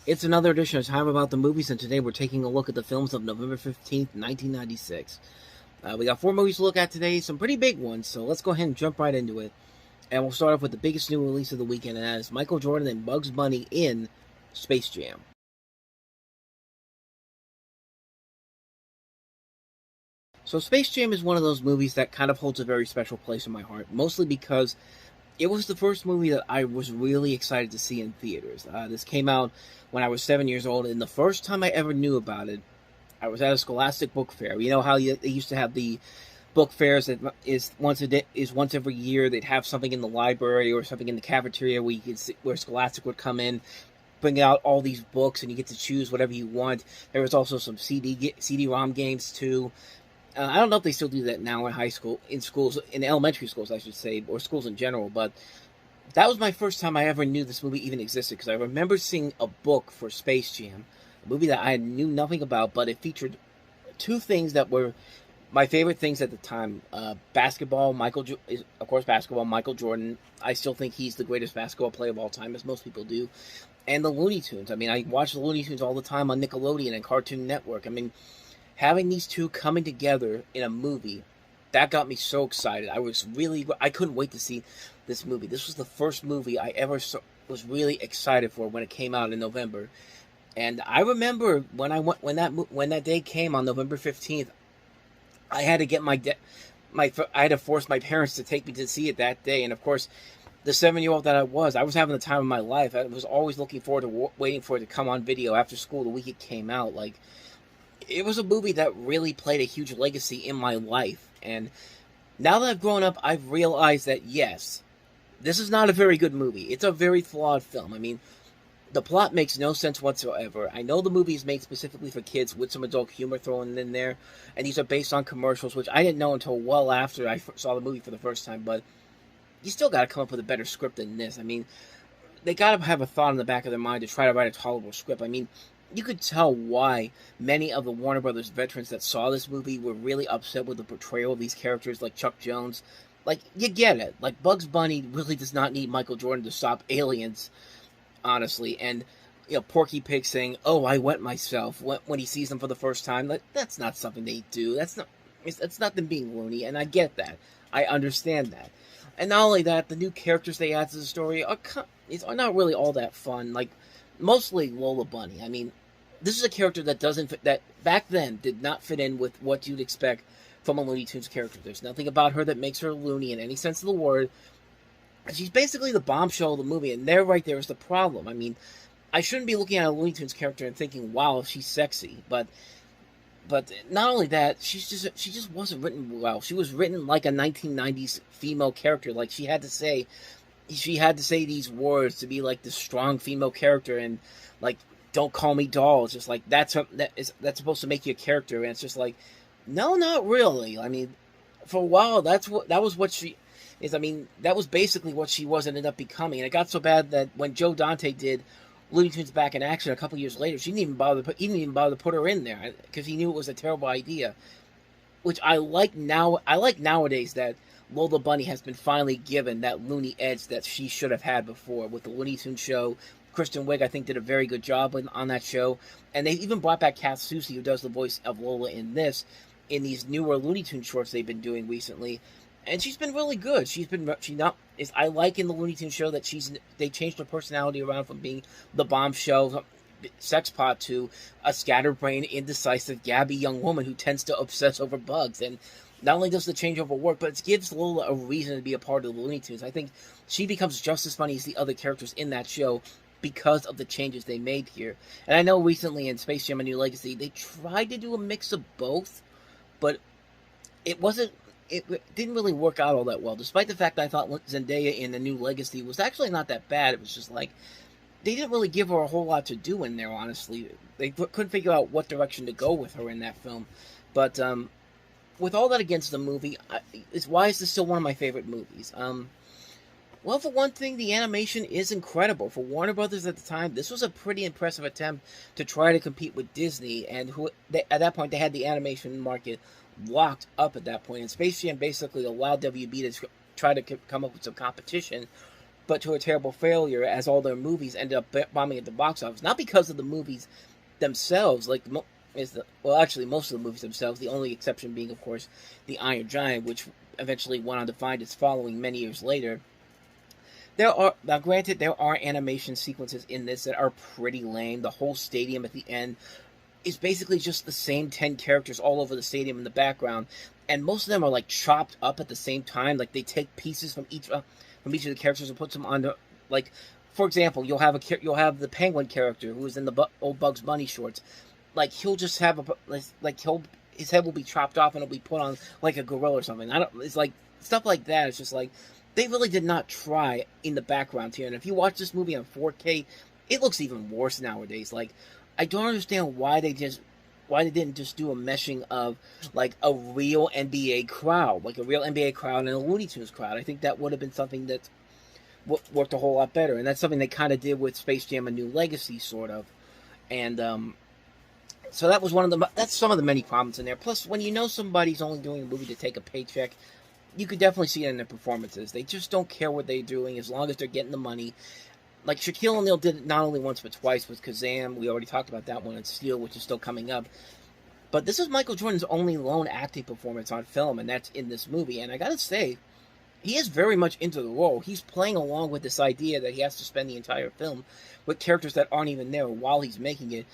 It's another edition of Time About the Movies, and today we're taking a look at the films of November 15th, 1996. We got 4 movies to look at today, some pretty big ones, so let's go ahead and jump right into it. And we'll start off with the biggest new release of the weekend, and that is Michael Jordan and Bugs Bunny in Space Jam. So Space Jam is one of those movies that kind of holds a very special place in my heart, mostly because it was the first movie that I was really excited to see in theaters. This came out when I was 7 years old, and the first time I ever knew about it, I was at a Scholastic book fair. You know how they used to have the book fairs that is once every year. They'd have something in the library or something in the cafeteria where you could see, where Scholastic would come in, bring out all these books, and you get to choose whatever you want. There was also some CD-ROM games too. I don't know if they still do that now in schools, in elementary schools, I should say, or schools in general, but that was my first time I ever knew this movie even existed, because I remember seeing a book for Space Jam, a movie that I knew nothing about, but it featured two things that were my favorite things at the time. Basketball, of course, basketball, Michael Jordan. I still think he's the greatest basketball player of all time, as most people do. And the Looney Tunes. I mean, I watch the Looney Tunes all the time on Nickelodeon and Cartoon Network. I mean, having these two coming together in a movie, that got me so excited. I couldn't wait to see this movie. This was the first movie I ever was really excited for when it came out in November. And I remember when that day came on November 15th, I had to get I had to force my parents to take me to see it that day. And of course, the 7-year-old that I was having the time of my life. I was always looking forward to waiting for it to come on video after school the week it came out. Like, it was a movie that really played a huge legacy in my life. And now that I've grown up, I've realized that, yes, this is not a very good movie. It's a very flawed film. I mean, the plot makes no sense whatsoever. I know the movie is made specifically for kids with some adult humor thrown in there, and these are based on commercials, which I didn't know until well after I saw the movie for the first time, but you still got to come up with a better script than this. I mean, they got to have a thought in the back of their mind to try to write a tolerable script. I mean, you could tell why many of the Warner Brothers veterans that saw this movie were really upset with the portrayal of these characters like Chuck Jones. Like, you get it. Like, Bugs Bunny really does not need Michael Jordan to stop aliens, honestly. And, you know, Porky Pig saying, "Oh, I wet myself," when he sees them for the first time. Like, that's not something they do. That's not them being loony, and I get that. I understand that. And not only that, the new characters they add to the story are not really all that fun. Like, mostly Lola Bunny. I mean, this is a character that that back then did not fit in with what you'd expect from a Looney Tunes character. There's nothing about her that makes her loony in any sense of the word. She's basically the bombshell of the movie, and right there is the problem. I mean, I shouldn't be looking at a Looney Tunes character and thinking, "Wow, she's sexy," but not only that, she just wasn't written well. She was written like a 1990s female character. Like, she had to say these words to be like this strong female character, and like, "Don't call me doll." It's just like that's supposed to make you a character, and it's just like, no, not really. I mean, for a while, that was what she is. I mean, that was basically what she was and ended up becoming. And it got so bad that when Joe Dante did Looney Tunes Back in Action a couple years later, he didn't even bother to put her in there because he knew it was a terrible idea. Which I like now. I like nowadays that Lola Bunny has been finally given that loony edge that she should have had before with the Looney Tunes show. Kristen Wiig, I think, did a very good job on that show. And they even brought back Kath Soucie, who does the voice of Lola in these newer Looney Tunes shorts they've been doing recently. And she's been really good. I like in the Looney Tunes show that they changed her personality around from being the bombshell sex pot to a scatterbrained, indecisive, gabby young woman who tends to obsess over bugs. And not only does the changeover work, but it gives Lola a reason to be a part of the Looney Tunes. I think she becomes just as funny as the other characters in that show because of the changes they made here. And I know recently in Space Jam: A New Legacy, they tried to do a mix of both, but it didn't really work out all that well, despite the fact that I thought Zendaya in The New Legacy was actually not that bad. It was just like, they didn't really give her a whole lot to do in there, honestly. They couldn't figure out what direction to go with her in that film. But with all that against the movie, why is this still one of my favorite movies? Well, for one thing, the animation is incredible. For Warner Brothers at the time, this was a pretty impressive attempt to try to compete with Disney, and at that point, they had the animation market locked up at that point. And Space Jam basically allowed WB to try to come up with some competition but to a terrible failure, as all their movies ended up bombing at the box office. Not because of the movies themselves, actually most of the movies themselves. The only exception being, of course, The Iron Giant, which eventually went on to find its following many years later. Granted, there are animation sequences in this that are pretty lame. The whole stadium at the end is basically just the same 10 characters all over the stadium in the background, and most of them are like chopped up at the same time. Like they take pieces from each of the characters and puts them on like, for example, you'll have the Penguin character who is in the old Bugs Bunny shorts. Like he'll just have his head will be chopped off and it'll be put on like a gorilla or something. It's like stuff like that. It's just like they really did not try in the background here. And if you watch this movie on 4K, it looks even worse nowadays. Like I don't understand why they didn't just do a meshing of like a real NBA crowd, and a Looney Tunes crowd. I think that would have been something that worked a whole lot better, and that's something they kind of did with Space Jam: A New Legacy, sort of. And so that's some of the many problems in there. Plus, when you know somebody's only doing a movie to take a paycheck, you could definitely see it in their performances. They just don't care what they're doing as long as they're getting the money. Like Shaquille O'Neal did it not only once but twice with Kazam. We already talked about that one, and Steel, which is still coming up. But this is Michael Jordan's only lone acting performance on film, and that's in this movie. And I gotta say, he is very much into the role. He's playing along with this idea that he has to spend the entire film with characters that aren't even there while he's making it.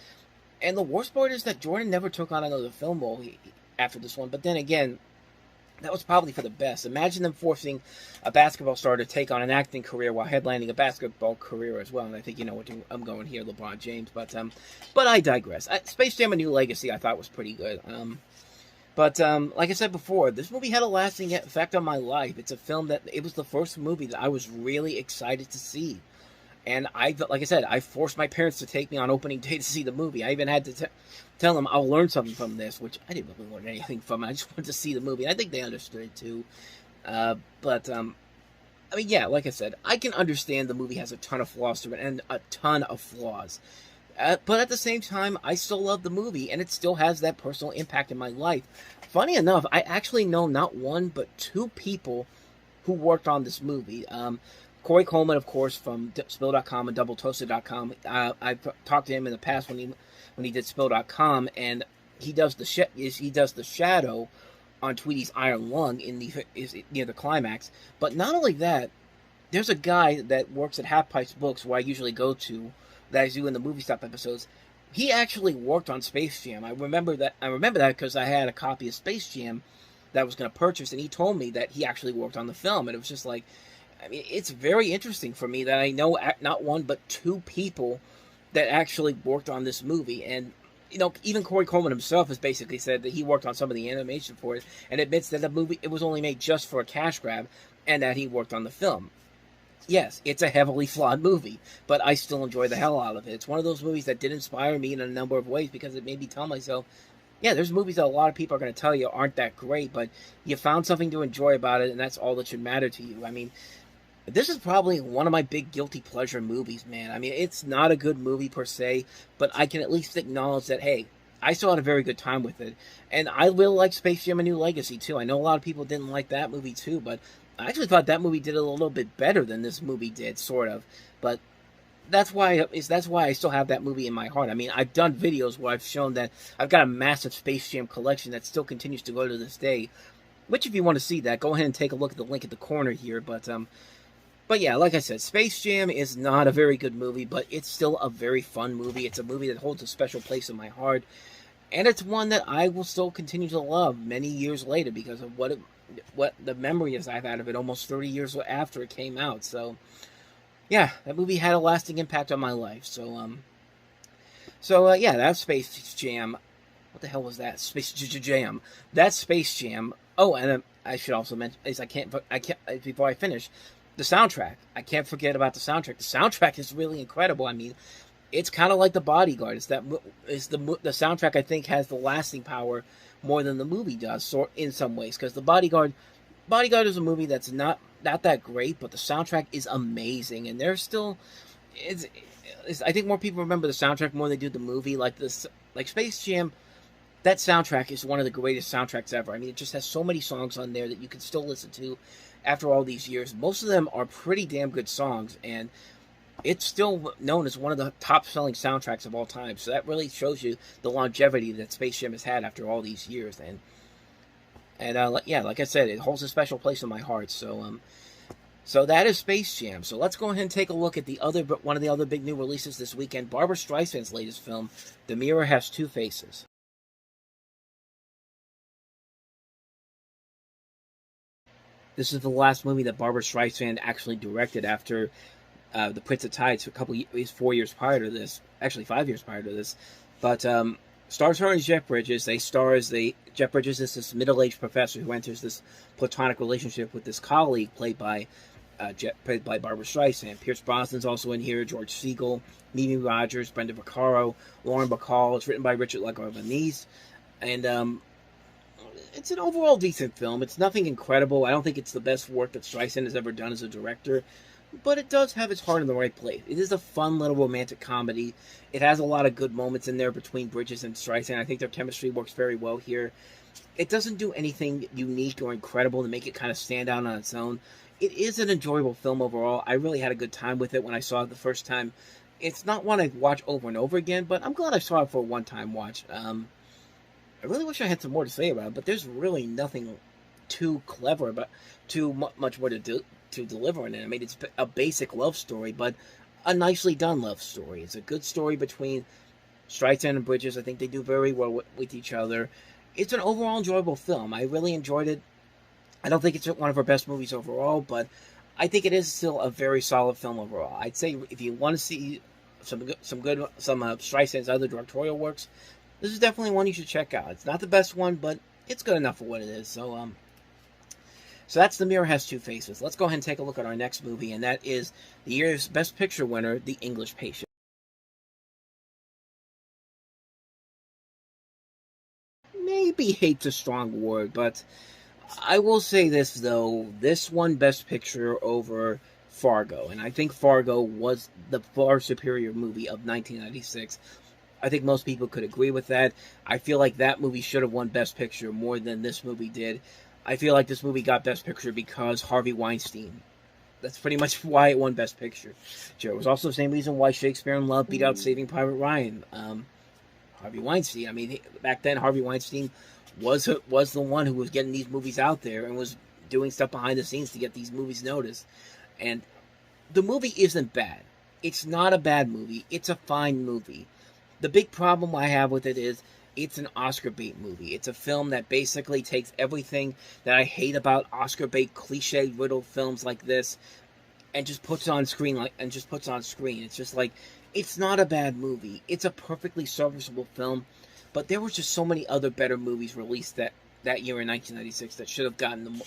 And the worst part is that Jordan never took on another film role after this one. But then again, that was probably for the best. Imagine them forcing a basketball star to take on an acting career while headlining a basketball career as well. And I think you know what I'm going here, LeBron James. But I digress. Space Jam: A New Legacy I thought was pretty good. But like I said before, this movie had a lasting effect on my life. It was the first movie that I was really excited to see. And like I said, I forced my parents to take me on opening day to see the movie. I even had to tell them I'll learn something from this, which I didn't really learn anything from it. I just wanted to see the movie. I think they understood it too. I mean, yeah, like I said, I can understand the movie has a ton of flaws to it, and a ton of flaws. But at the same time, I still love the movie, and it still has that personal impact in my life. Funny enough, I actually know not one, but two people who worked on this movie. Corey Coleman, of course, from Spill.com and DoubleToasted.com. I've talked to him in the past when he did Spill.com, and he does the shadow on Tweety's Iron Lung near the climax. But not only that, there's a guy that works at Half Pipes Books, where I usually go to, that I do in the Movie Stop episodes. He actually worked on Space Jam. I remember that because I had a copy of Space Jam that I was going to purchase, and he told me that he actually worked on the film, and it was just like, I mean, it's very interesting for me that I know not one but two people that actually worked on this movie. And, you know, even Corey Coleman himself has basically said that he worked on some of the animation for it, and admits that the movie, it was only made just for a cash grab, and that he worked on the film. Yes, it's a heavily flawed movie, but I still enjoy the hell out of it. It's one of those movies that did inspire me in a number of ways, because it made me tell myself, yeah, there's movies that a lot of people are going to tell you aren't that great, but you found something to enjoy about it, and that's all that should matter to you. I mean, this is probably one of my big guilty pleasure movies, man. I mean, it's not a good movie per se, but I can at least acknowledge that, hey, I still had a very good time with it. And I really like Space Jam: A New Legacy, too. I know a lot of people didn't like that movie, too, but I actually thought that movie did a little bit better than this movie did, sort of. But that's why I still have that movie in my heart. I mean, I've done videos where I've shown that I've got a massive Space Jam collection that still continues to go to this day. Which, if you want to see that, go ahead and take a look at the link at the corner here. But yeah, like I said, Space Jam is not a very good movie, but it's still a very fun movie. It's a movie that holds a special place in my heart, and it's one that I will still continue to love many years later because of what the memories I've had of it almost 30 years after it came out. So, yeah, that movie had a lasting impact on my life. So yeah, that's Space Jam. What the hell was that? Space Jam. That's Space Jam. Oh, and I should also mention, before I finish, the soundtrack. I can't forget about the soundtrack. The soundtrack is really incredible. I mean, it's kind of like The Bodyguard. The soundtrack, I think, has the lasting power more than the movie does, in some ways. Because The Bodyguard is a movie that's not that great, but the soundtrack is amazing. And there's still, I think more people remember the soundtrack more than they do the movie. Like Space Jam that soundtrack is one of the greatest soundtracks ever. I mean, it just has so many songs on there that you can still listen to after all these years. Most of them are pretty damn good songs, and it's still known as one of the top-selling soundtracks of all time. So that really shows you the longevity that Space Jam has had after all these years. And yeah, like I said, it holds a special place in my heart. So that is Space Jam. So let's go ahead and take a look at one of the other big new releases this weekend, Barbra Streisand's latest film, The Mirror Has Two Faces. This is the last movie that Barbra Streisand actually directed after The Prince of Tides, 4 years prior to this. Actually, 5 years prior to this. But stars her and Jeff Bridges. Jeff Bridges is this middle-aged professor who enters this platonic relationship with this colleague played by Barbra Streisand. Pierce Brosnan's also in here. George Segal, Mimi Rogers, Brenda Vaccaro, Lauren Bacall. It's written by Richard LaGravenese, and it's an overall decent film. It's nothing incredible. I don't think it's the best work that Streisand has ever done as a director, but it does have its heart in the right place. It is a fun little romantic comedy. It has a lot of good moments in there between Bridges and Streisand. I think their chemistry works very well here. It doesn't do anything unique or incredible to make it kind of stand out on its own. It is an enjoyable film overall. I really had a good time with it when I saw it the first time. It's not one I watch over and over again, but I'm glad I saw it for a one-time watch. I really wish I had some more to say about it, but there's really nothing too clever about, much more to deliver in it. I mean, it's a basic love story, but a nicely done love story. It's a good story between Streisand and Bridges. I think they do very well with each other. It's an overall enjoyable film. I really enjoyed it. I don't think it's one of her best movies overall, but I think it is still a very solid film overall. I'd say if you want to see some Streisand's other directorial works, this is definitely one you should check out. It's not the best one, but it's good enough for what it is. So that's The Mirror Has Two Faces. Let's go ahead and take a look at our next movie, and that is the year's Best Picture winner, The English Patient. Maybe hate's a strong word, but I will say this, though. This won Best Picture over Fargo, and I think Fargo was the far superior movie of 1996. I think most people could agree with that. I feel like that movie should have won Best Picture more than this movie did. I feel like this movie got Best Picture because Harvey Weinstein. That's pretty much why it won Best Picture. It was also the same reason why Shakespeare in Love beat out Saving Private Ryan. Harvey Weinstein. I mean, back then Harvey Weinstein was the one who was getting these movies out there and was doing stuff behind the scenes to get these movies noticed. And the movie isn't bad. It's not a bad movie. It's a fine movie. The big problem I have with it is it's an Oscar bait movie. It's a film that basically takes everything that I hate about Oscar bait cliche riddled films like this and just puts it on screen It's just like, it's not a bad movie. It's a perfectly serviceable film, but there were just so many other better movies released that year in 1996 that should have gotten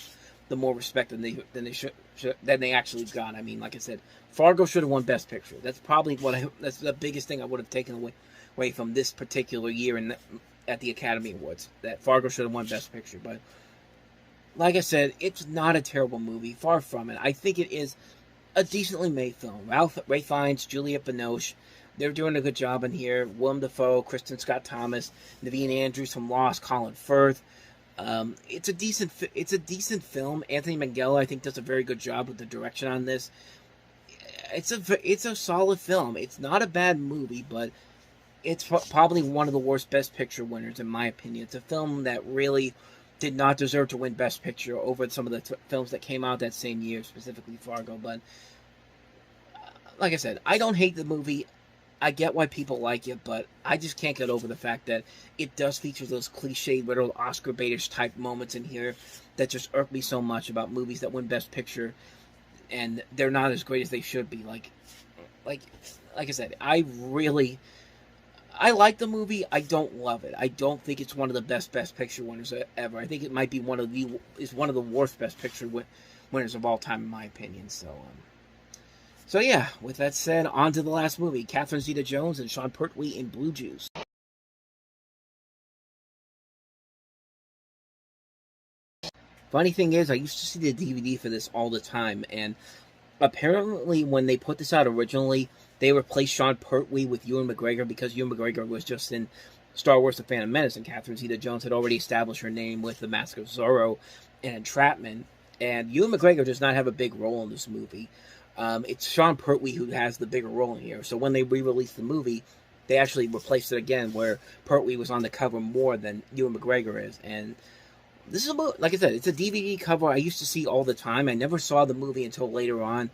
the more respect than they actually got. I mean, like I said, Fargo should have won Best Picture. That's probably that's the biggest thing I would have taken away from this particular year at the Academy Awards. That Fargo should have won Best Picture. But like I said, it's not a terrible movie. Far from it. I think it is a decently made film. Ralph Fiennes, Juliette Binoche, they're doing a good job in here. Willem Dafoe, Kristen Scott Thomas, Naveen Andrews from Lost, Colin Firth. It's a decent film. Anthony Minghella, I think, does a very good job with the direction on this. It's a solid film. It's not a bad movie, but it's probably one of the worst Best Picture winners, in my opinion. It's a film that really did not deserve to win Best Picture over some of the films that came out that same year, specifically Fargo. But like I said, I don't hate the movie. I get why people like it, but I just can't get over the fact that it does feature those cliche little Oscar baitish type moments in here that just irk me so much about movies that win Best Picture, and they're not as great as they should be. Like I said, I like the movie. I don't love it. I don't think it's one of the best Picture winners ever. I think it might be one of the worst Best Picture winners of all time, in my opinion. So yeah, with that said, on to the last movie, Catherine Zeta-Jones and Sean Pertwee in Blue Juice. Funny thing is, I used to see the DVD for this all the time, and apparently when they put this out originally, they replaced Sean Pertwee with Ewan McGregor because Ewan McGregor was just in Star Wars: The Phantom Menace, and Catherine Zeta-Jones had already established her name with The Mask of Zorro and Entrapment. And Ewan McGregor does not have a big role in this movie. It's Sean Pertwee who has the bigger role in here. So when they re-released the movie, they actually replaced it again, where Pertwee was on the cover more than Ewan McGregor is. And this is about, like I said, it's a DVD cover I used to see all the time. I never saw the movie until later on.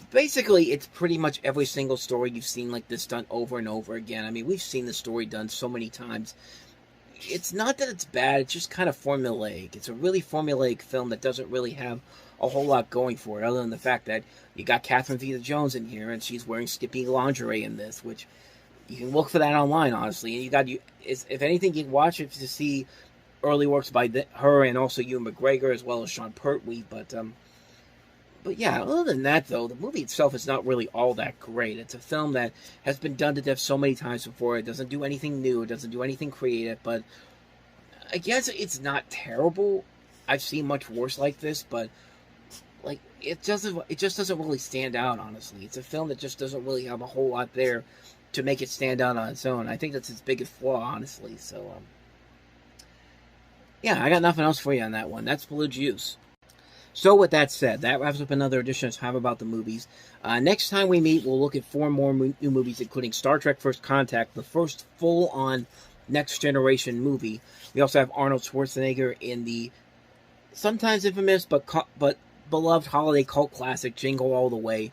Basically, it's pretty much every single story you've seen like this done over and over again. I mean, we've seen the story done so many times. It's not that it's bad, it's just kind of formulaic. It's a really formulaic film that doesn't really have a whole lot going for it, other than the fact that you got Catherine Zeta-Jones in here, and she's wearing skimpy lingerie in this, which you can look for that online, honestly. And if anything, you can watch it to see early works by her and also Ewan McGregor, as well as Sean Pertwee, But yeah, other than that, though, the movie itself is not really all that great. It's a film that has been done to death so many times before. It doesn't do anything new. It doesn't do anything creative. But I guess it's not terrible. I've seen much worse like this, but like it just doesn't really stand out, honestly. It's a film that just doesn't really have a whole lot there to make it stand out on its own. I think that's its biggest flaw, honestly. So, yeah, I got nothing else for you on that one. That's Blue Juice. So with that said, that wraps up another edition of Time About the Movies. Next time we meet, we'll look at 4 more new movies, including Star Trek First Contact, the first full-on Next Generation movie. We also have Arnold Schwarzenegger in the sometimes infamous but beloved holiday cult classic Jingle All the Way,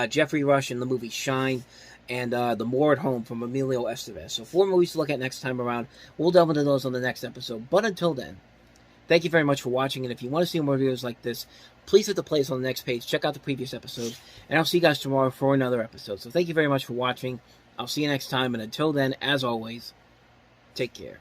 Jeffrey Rush in the movie Shine, and The More at Home from Emilio Estevez. So 4 movies to look at next time around. We'll delve into those on the next episode. But until then, thank you very much for watching, and if you want to see more videos like this, please hit the playlist on the next page, check out the previous episode, and I'll see you guys tomorrow for another episode. So thank you very much for watching. I'll see you next time, and until then, as always, take care.